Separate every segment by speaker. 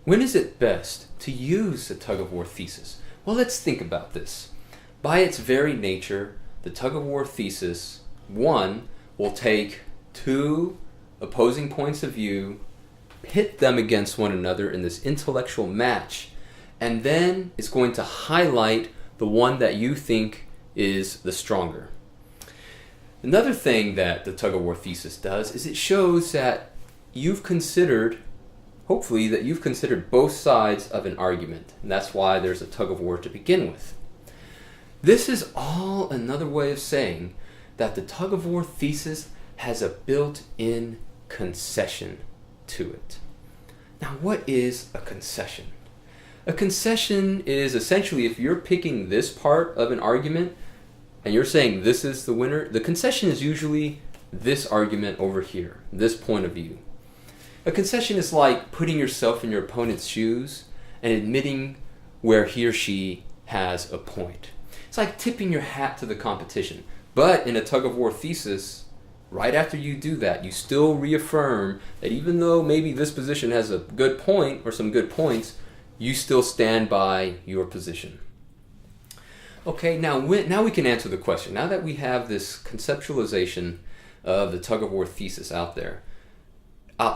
Speaker 1: When is it best to use the tug-of-war thesis? Well, let's think about this. By its very nature, the tug-of-war thesis, one, will take two opposing points of view, pit them against one another in this intellectual match, and then it's going to highlight the one that you think is the stronger. Another thing that the tug-of-war thesis does is it shows that you've considered, hopefully, that you've considered both sides of an argument, and that's why there's a tug-of-war to begin with. This is all another way of saying that the tug-of-war thesis has a built-in concession to it. Now, what is a concession? A concession is essentially, if you're picking this part of an argument and you're saying this is the winner, the concession is usually this argument over here, this point of view. A concession is like putting yourself in your opponent's shoes and admitting where he or she has a point. It's like tipping your hat to the competition. But in a tug-of-war thesis, right after you do that, you still reaffirm that even though maybe this position has a good point or some good points, you still stand by your position. Okay, now we can answer the question. Now that we have this conceptualization of the tug-of-war thesis out there,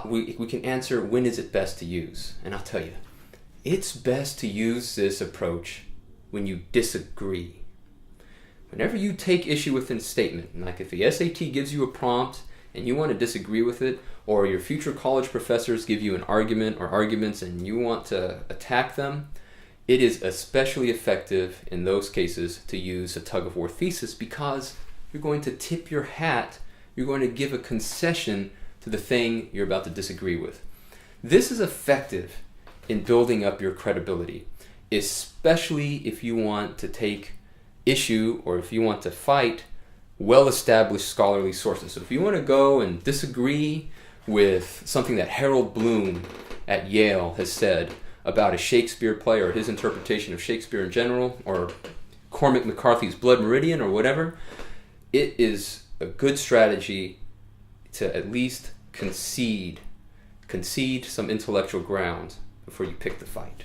Speaker 1: we can answer when is it best to use. And I'll tell you, it's best to use this approach when you disagree. Whenever you take issue with a statement, like if the SAT gives you a prompt and you want to disagree with it, or your future college professors give you an argument or arguments and you want to attack them, it is especially effective in those cases to use a tug-of-war thesis because you're going to tip your hat, you're going to give a concession to the thing you're about to disagree with. This is effective in building up your credibility, especially if you want to take issue or if you want to fight well-established scholarly sources. So if you want to go and disagree with something that Harold Bloom at Yale has said about a Shakespeare play or his interpretation of Shakespeare in general, or Cormac McCarthy's Blood Meridian or whatever, it is a good strategy to at least concede some intellectual ground before you pick the fight.